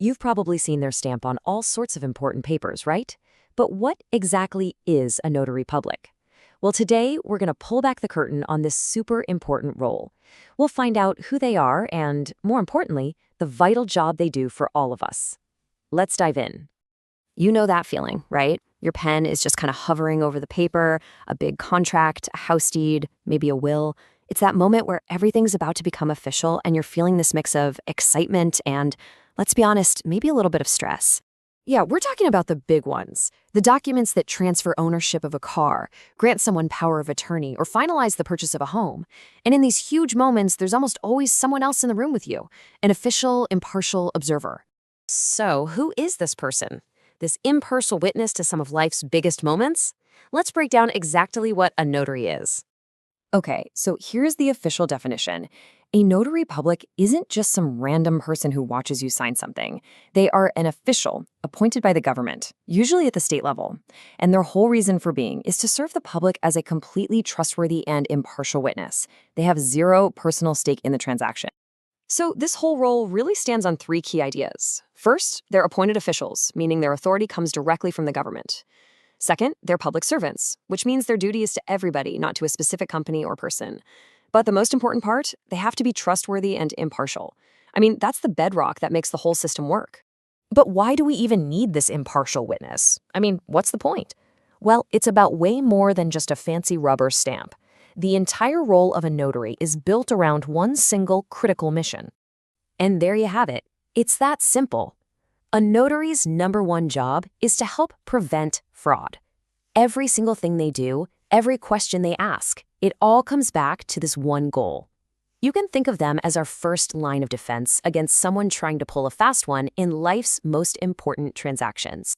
You've probably seen their stamp on all sorts of important papers, right? But what exactly is a notary public? Well, today we're going to pull back the curtain on this super important role. We'll find out who they are and, more importantly, the vital job they do for all of us. Let's dive in. You know that feeling, right? Your pen is just kind of hovering over the paper, a big contract, a house deed, maybe a will. It's that moment where everything's about to become official and you're feeling this mix of excitement and, let's be honest, maybe a little bit of stress. Yeah, we're talking about the big ones. The documents that transfer ownership of a car, grant someone power of attorney, or finalize the purchase of a home. And in these huge moments, there's almost always someone else in the room with you, an official, impartial observer. So, who is this person? This impartial witness to some of life's biggest moments? Let's break down exactly what a notary is. Okay, so here's the official definition. A notary public isn't just some random person who watches you sign something. They are an official appointed by the government, usually at the state level. And their whole reason for being is to serve the public as a completely trustworthy and impartial witness. They have zero personal stake in the transaction. So this whole role really stands on three key ideas. First, they're appointed officials, meaning their authority comes directly from the government. Second, they're public servants, which means their duty is to everybody, not to a specific company or person. But the most important part, they have to be trustworthy and impartial. I mean, that's the bedrock that makes the whole system work. But why do we even need this impartial witness? I mean, what's the point? Well, it's about way more than just a fancy rubber stamp. The entire role of a notary is built around one single critical mission. And there you have it. It's that simple. A notary's number one job is to help prevent fraud. Every single thing they do, every question they ask, it all comes back to this one goal. You can think of them as our first line of defense against someone trying to pull a fast one in life's most important transactions.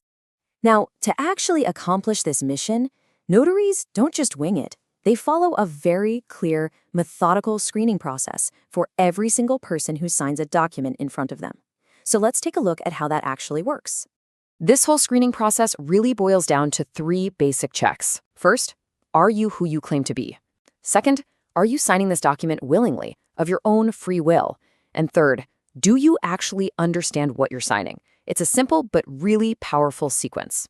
Now, to actually accomplish this mission, notaries don't just wing it. They follow a very clear, methodical screening process for every single person who signs a document in front of them. So let's take a look at how that actually works. This whole screening process really boils down to three basic checks. First, are you who you claim to be? Second, are you signing this document willingly, of your own free will? And third, do you actually understand what you're signing? It's a simple but really powerful sequence.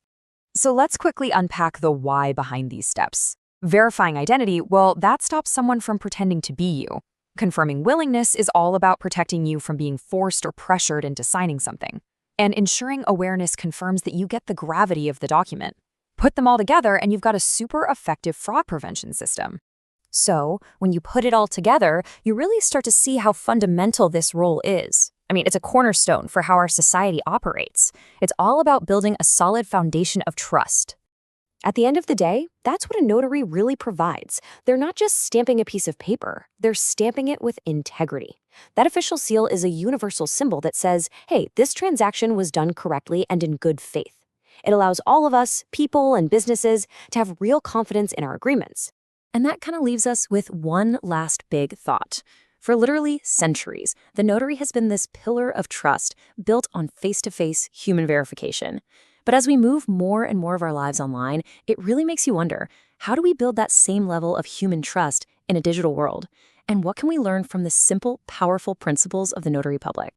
So let's quickly unpack the why behind these steps. Verifying identity, well, that stops someone from pretending to be you. Confirming willingness is all about protecting you from being forced or pressured into signing something. And ensuring awareness confirms that you get the gravity of the document. Put them all together and you've got a super effective fraud prevention system. So, when you put it all together, you really start to see how fundamental this role is. I mean, it's a cornerstone for how our society operates. It's all about building a solid foundation of trust. At the end of the day, that's what a notary really provides. They're not just stamping a piece of paper, they're stamping it with integrity. That official seal is a universal symbol that says, hey, this transaction was done correctly and in good faith. It allows all of us, people and businesses, to have real confidence in our agreements. And that kind of leaves us with one last big thought. For literally centuries, the notary has been this pillar of trust built on face-to-face human verification. But as we move more and more of our lives online, it really makes you wonder, how do we build that same level of human trust in a digital world? And what can we learn from the simple, powerful principles of the notary public?